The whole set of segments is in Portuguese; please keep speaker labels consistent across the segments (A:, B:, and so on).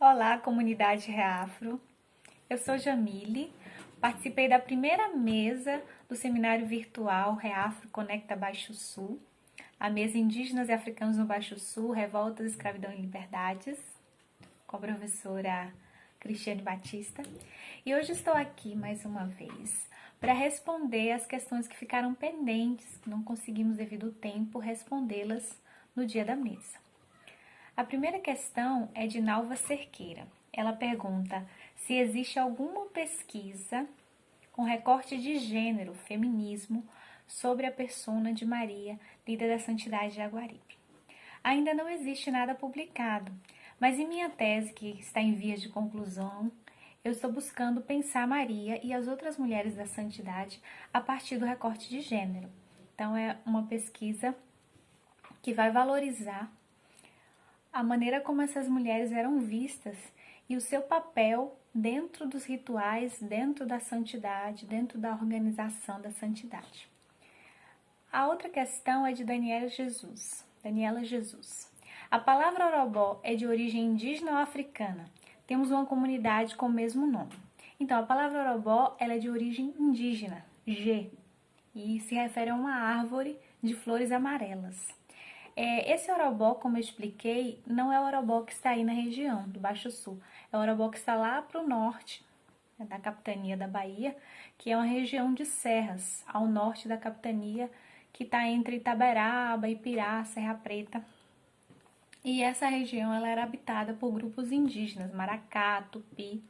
A: Olá, comunidade Reafro. Eu sou Jamile, participei da primeira mesa do seminário virtual Reafro Conecta Baixo Sul, a mesa Indígenas e Africanos no Baixo Sul, Revoltas, Escravidão e Liberdades, com a professora Cristiane Batista. E hoje estou aqui mais uma vez para responder as questões que ficaram pendentes, que não conseguimos devido ao tempo respondê-las no dia da mesa. A primeira questão é de Nalva Cerqueira. Ela pergunta se existe alguma pesquisa com recorte de gênero, feminismo, sobre a persona de Maria, líder da Santidade de Jaguaribe. Ainda não existe nada publicado, mas em minha tese, que está em vias de conclusão, eu estou buscando pensar Maria e as outras mulheres da santidade a partir do recorte de gênero. Então, é uma pesquisa que vai valorizar a maneira como essas mulheres eram vistas e o seu papel dentro dos rituais, dentro da santidade, dentro da organização da santidade. A outra questão é de Daniela Jesus. A palavra Orobó é de origem indígena ou africana? Temos uma comunidade com o mesmo nome. Então, a palavra Orobó ela é de origem indígena, G, e se refere a uma árvore de flores amarelas. Esse orobó, como eu expliquei, não é o orobó que está aí na região do Baixo Sul. É o orobó que está lá para o norte, da capitania da Bahia, que é uma região de serras, ao norte da capitania, que está entre Itaberaba, Ipirá, Serra Preta. E essa região ela era habitada por grupos indígenas, Maracá, Tupi,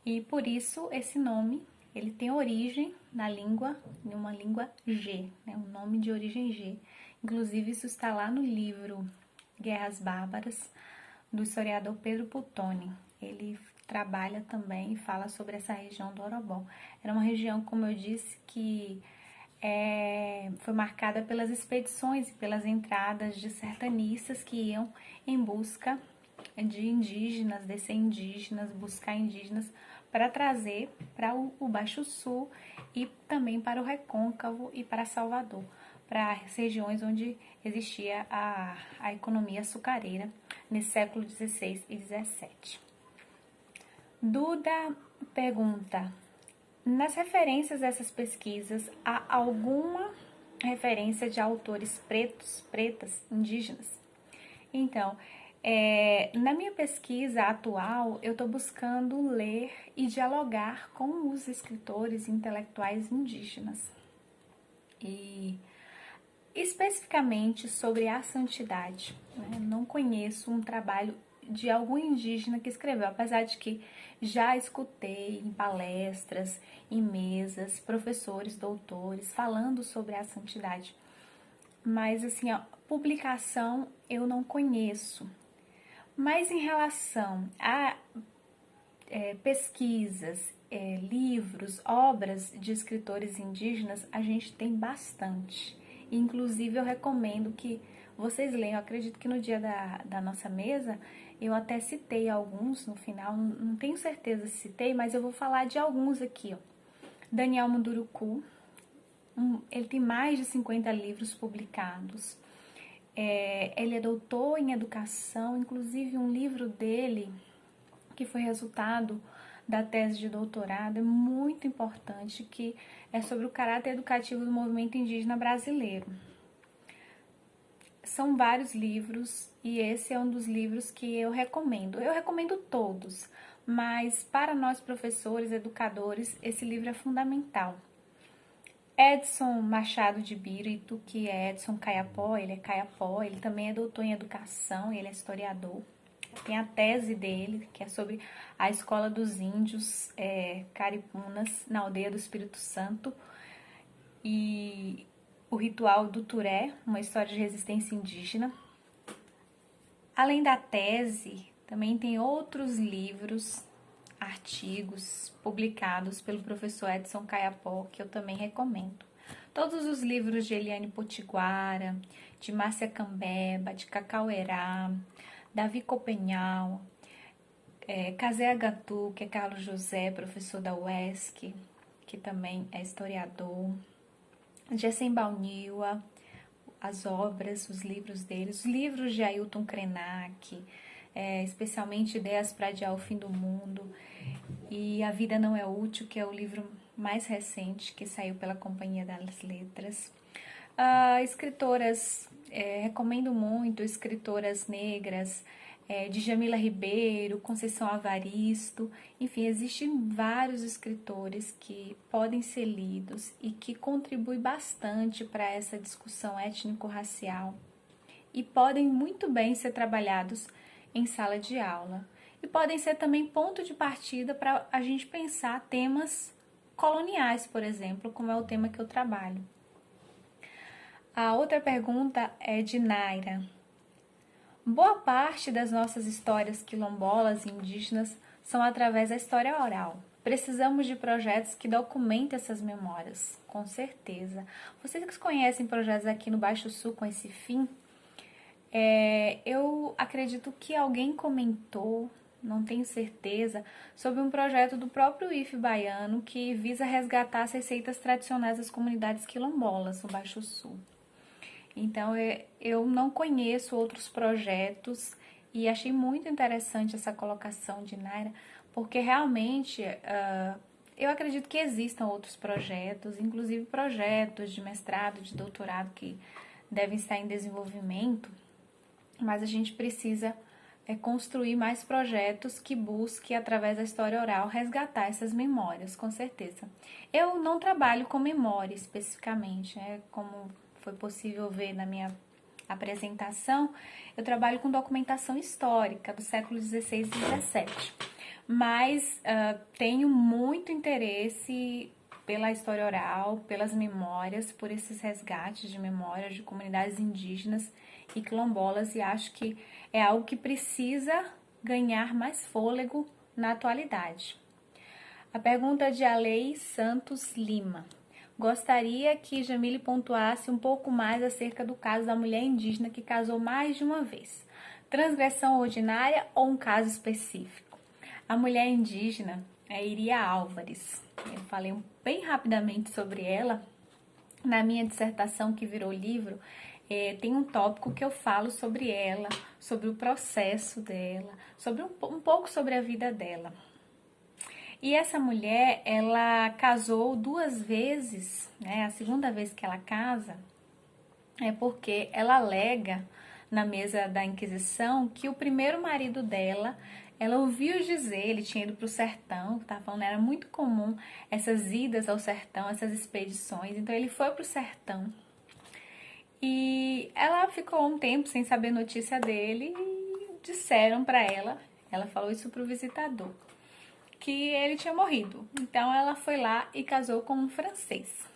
A: e por isso esse nome ele tem origem na língua, em uma língua G, né? Um nome de origem G. Inclusive, isso está lá no livro Guerras Bárbaras, do historiador Pedro Puttoni. Ele trabalha também e fala sobre essa região do Orobó. Era uma região, como eu disse, que foi marcada pelas expedições e pelas entradas de sertanistas que iam em busca de indígenas, descer indígenas, buscar indígenas para trazer para o Baixo Sul e também para o Recôncavo e para Salvador, para as regiões onde existia a economia açucareira nesse século XVI e XVII. Duda pergunta, nas referências dessas pesquisas, há alguma referência de autores pretos, pretas, indígenas? Então, na minha pesquisa atual, eu estou buscando ler e dialogar com os escritores intelectuais indígenas. E especificamente sobre a santidade, né? Não conheço um trabalho de algum indígena que escreveu, apesar de que já escutei em palestras, em mesas, professores, doutores falando sobre a santidade. Mas assim, a publicação eu não conheço. Mas em relação a pesquisas, livros, obras de escritores indígenas, a gente tem bastante. Inclusive, eu recomendo que vocês leiam. Eu acredito que no dia da nossa mesa, eu até citei alguns no final. Não tenho certeza se citei, mas eu vou falar de alguns aqui. Ó. Daniel Munduruku, ele tem mais de 50 livros publicados. Ele é doutor em educação, inclusive um livro dele, que foi resultado da tese de doutorado, é muito importante, que é sobre o caráter educativo do movimento indígena brasileiro. São vários livros e esse é um dos livros que eu recomendo. Eu recomendo todos, mas para nós professores, educadores, esse livro é fundamental. Edson Machado de Bírito, que é Edson Caiapó, ele é Caiapó, ele também é doutor em educação, ele é historiador. Tem a tese dele, que é sobre a escola dos índios caripunas na aldeia do Espírito Santo e o ritual do Turé, uma história de resistência indígena. Além da tese, também tem outros livros, artigos publicados pelo professor Edson Caiapó, que eu também recomendo. Todos os livros de Eliane Potiguara, de Márcia Cambeba, de Cacauerá, Davi Copenhal, Kazé Agatu, que é Carlos José, professor da UESC, que também é historiador, Gessen Bauniwa, as obras, os livros deles, os livros de Ailton Krenak, especialmente Ideias para Adiar o Fim do Mundo e A Vida Não é Útil, que é o livro mais recente que saiu pela Companhia das Letras. Escritoras, recomendo muito escritoras negras, Djamila Ribeiro, Conceição Evaristo, enfim, existem vários escritores que podem ser lidos e que contribuem bastante para essa discussão étnico-racial e podem muito bem ser trabalhados em sala de aula. E podem ser também ponto de partida para a gente pensar temas coloniais, por exemplo, como é o tema que eu trabalho. A outra pergunta é de Naira. Boa parte das nossas histórias quilombolas e indígenas são através da história oral. Precisamos de projetos que documentem essas memórias, com certeza. Vocês que conhecem projetos aqui no Baixo Sul com esse fim, eu acredito que alguém comentou, não tenho certeza, sobre um projeto do próprio IFE baiano que visa resgatar as receitas tradicionais das comunidades quilombolas no Baixo Sul. Então, eu não conheço outros projetos e achei muito interessante essa colocação de Naira, porque realmente eu acredito que existam outros projetos, inclusive projetos de mestrado, de doutorado que devem estar em desenvolvimento, mas a gente precisa construir mais projetos que busquem, através da história oral, resgatar essas memórias, com certeza. Eu não trabalho com memória especificamente, como foi possível ver na minha apresentação, eu trabalho com documentação histórica do século XVI e XVII, mas tenho muito interesse pela história oral, pelas memórias, por esses resgates de memórias de comunidades indígenas e quilombolas, e acho que é algo que precisa ganhar mais fôlego na atualidade. A pergunta de Alei Santos Lima. Gostaria que Jamile pontuasse um pouco mais acerca do caso da mulher indígena que casou mais de uma vez. Transgressão ordinária ou um caso específico? A mulher indígena é Iria Álvares. Eu falei bem rapidamente sobre ela. Na minha dissertação que virou livro, tem um tópico que eu falo sobre ela, sobre o processo dela, sobre um pouco sobre a vida dela. E essa mulher, ela casou 2 vezes, né? A segunda vez que ela casa é porque ela alega na mesa da Inquisição que o primeiro marido dela, ela ouviu dizer, ele tinha ido para o sertão, que estava falando, era muito comum essas idas ao sertão, essas expedições, então ele foi para o sertão. E ela ficou um tempo sem saber notícia dele e disseram para ela falou isso para o visitador, que ele tinha morrido. Então ela foi lá e casou com um francês.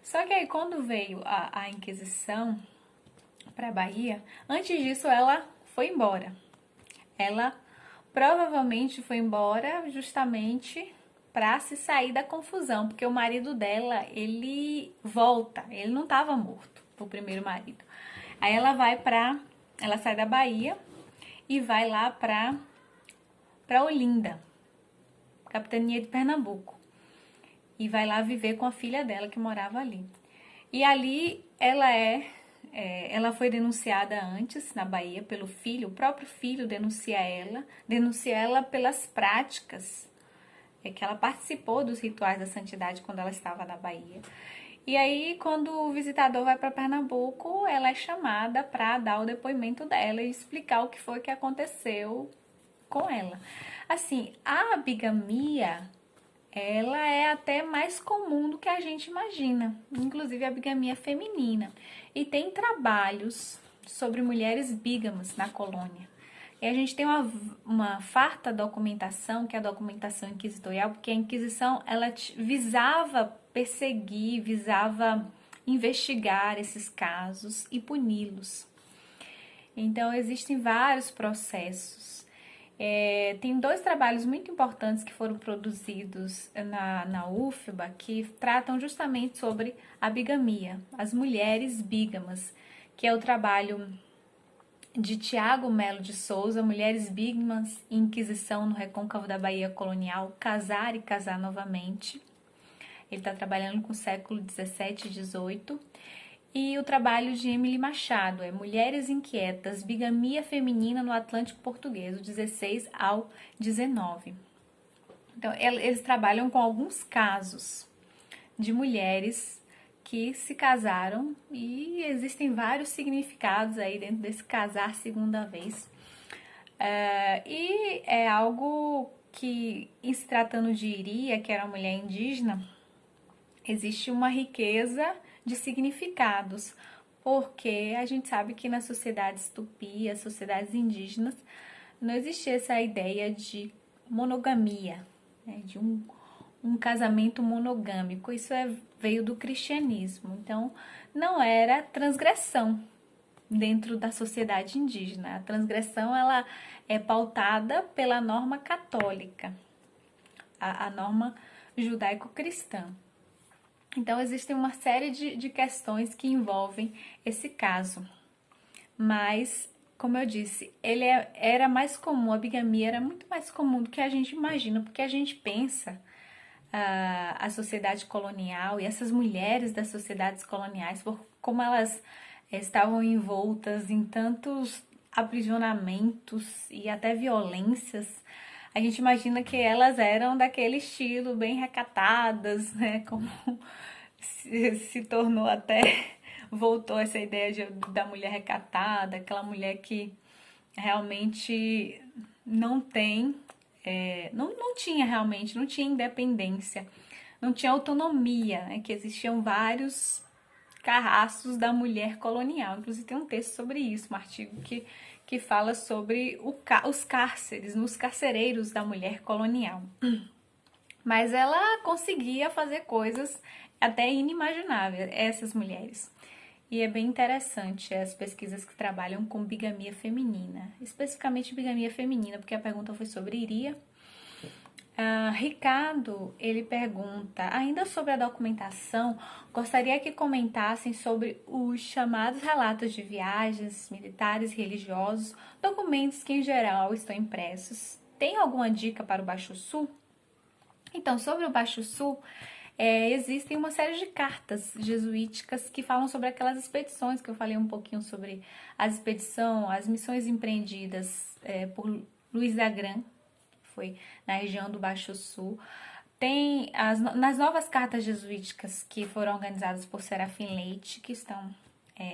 A: Só que aí quando veio a Inquisição para a Bahia, antes disso ela foi embora. Ela provavelmente foi embora justamente para se sair da confusão, porque o marido dela, ele volta, ele não estava morto, o primeiro marido. Aí ela sai da Bahia e vai lá para Olinda, capitania de Pernambuco, e vai lá viver com a filha dela que morava ali. E ali ela foi denunciada antes na Bahia pelo filho, o próprio filho denuncia ela pelas práticas que ela participou dos rituais da santidade quando ela estava na Bahia. E aí, quando o visitador vai para Pernambuco, ela é chamada para dar o depoimento dela e explicar o que foi que aconteceu com ela. Assim, a bigamia, ela é até mais comum do que a gente imagina, inclusive a bigamia feminina. E tem trabalhos sobre mulheres bígamas na colônia. E a gente tem uma farta documentação, que é a documentação inquisitorial, porque a Inquisição ela visava perseguir, visava investigar esses casos e puni-los. Então, existem vários processos. Tem 2 trabalhos muito importantes que foram produzidos na UFBA que tratam justamente sobre a bigamia, as mulheres bígamas, que é o trabalho de Tiago Melo de Souza, Mulheres Bígamas e Inquisição no Recôncavo da Bahia Colonial, Casar e Casar Novamente. Ele está trabalhando com o século XVII e XVIII. E o trabalho de Emily Machado é Mulheres Inquietas, Bigamia Feminina no Atlântico Português, do 16 ao 19. Então, eles trabalham com alguns casos de mulheres que se casaram e existem vários significados aí dentro desse casar segunda vez. E é algo que, em se tratando de Iria, que era uma mulher indígena, existe uma riqueza de significados, porque a gente sabe que nas sociedades tupi, as sociedades indígenas, não existia essa ideia de monogamia, né, de um casamento monogâmico. Isso veio do cristianismo, então não era transgressão dentro da sociedade indígena. A transgressão ela é pautada pela norma católica, a norma judaico-cristã. Então, existem uma série de questões que envolvem esse caso. Mas, como eu disse, era mais comum, a bigamia era muito mais comum do que a gente imagina, porque a gente pensa a sociedade colonial e essas mulheres das sociedades coloniais, como elas estavam envoltas em tantos aprisionamentos e até violências, a gente imagina que elas eram daquele estilo, bem recatadas, né? Como se tornou até, voltou essa ideia da mulher recatada, aquela mulher que realmente não tem, não tinha realmente, não tinha independência, não tinha autonomia, né? Que existiam vários carrascos da mulher colonial. Inclusive tem um texto sobre isso, um artigo que fala sobre os cárceres, nos carcereiros da mulher colonial. Mas ela conseguia fazer coisas até inimagináveis, essas mulheres. E é bem interessante as pesquisas que trabalham com bigamia feminina, especificamente bigamia feminina, porque a pergunta foi sobre Iria. Ricardo, ele pergunta, ainda sobre a documentação, gostaria que comentassem sobre os chamados relatos de viagens militares e religiosos, documentos que em geral estão impressos. Tem alguma dica para o Baixo Sul? Então, sobre o Baixo Sul, existem uma série de cartas jesuíticas que falam sobre aquelas expedições, que eu falei um pouquinho sobre as missões empreendidas por Luiz da Gran, foi na região do Baixo Sul. Tem nas novas cartas jesuíticas que foram organizadas por Serafim Leite, que estão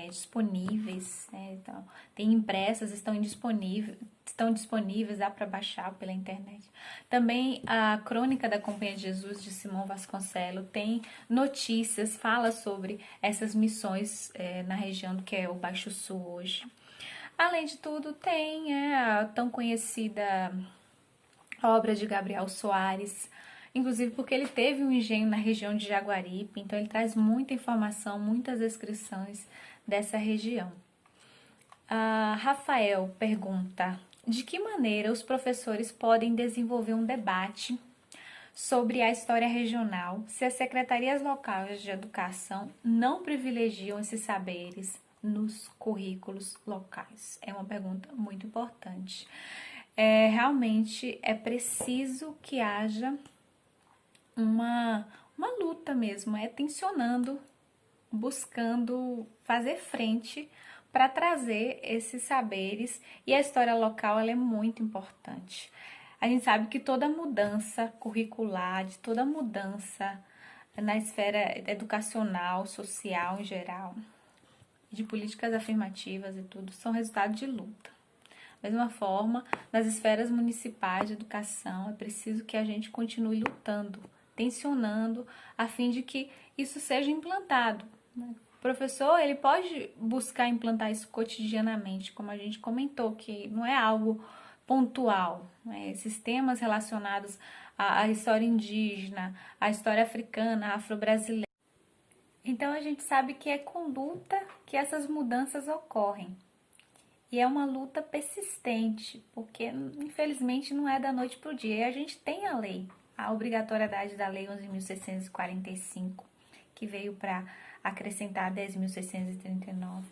A: disponíveis, então, tem impressas, estão disponíveis, dá para baixar pela internet. Também a Crônica da Companhia de Jesus, de Simão Vasconcelos, tem notícias, fala sobre essas missões na região do que é o Baixo Sul hoje. Além de tudo, tem a tão conhecida obra de Gabriel Soares, inclusive porque ele teve um engenho na região de Jaguaripe, então ele traz muita informação, muitas descrições dessa região. Rafael pergunta, de que maneira os professores podem desenvolver um debate sobre a história regional se as secretarias locais de educação não privilegiam esses saberes nos currículos locais? É uma pergunta muito importante. Realmente é preciso que haja uma luta mesmo, tensionando, buscando fazer frente para trazer esses saberes, e a história local ela é muito importante. A gente sabe que toda mudança curricular, de toda mudança na esfera educacional, social em geral, de políticas afirmativas e tudo, são resultado de luta. Da mesma forma, nas esferas municipais de educação, é preciso que a gente continue lutando, tensionando, a fim de que isso seja implantado. O professor, ele pode buscar implantar isso cotidianamente, como a gente comentou, que não é algo pontual. Esses temas relacionados à história indígena, à história africana, afro-brasileira. Então, a gente sabe que é com luta que essas mudanças ocorrem. E é uma luta persistente, porque infelizmente não é da noite para o dia. E a gente tem a lei, a obrigatoriedade da Lei 11.645, que veio para acrescentar 10.639.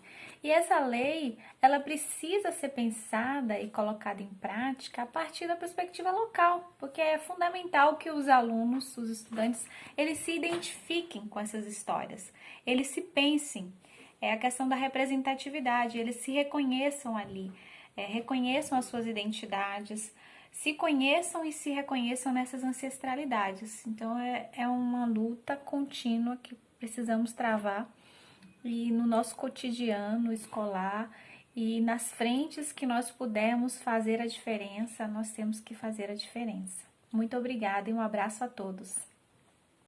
A: E essa lei, ela precisa ser pensada e colocada em prática a partir da perspectiva local, porque é fundamental que os alunos, os estudantes, eles se identifiquem com essas histórias, eles se pensem é a questão da representatividade, eles se reconheçam ali, reconheçam as suas identidades, se conheçam e se reconheçam nessas ancestralidades. Então é uma luta contínua que precisamos travar e no nosso cotidiano escolar e nas frentes que nós pudermos fazer a diferença, nós temos que fazer a diferença. Muito obrigada e um abraço a todos.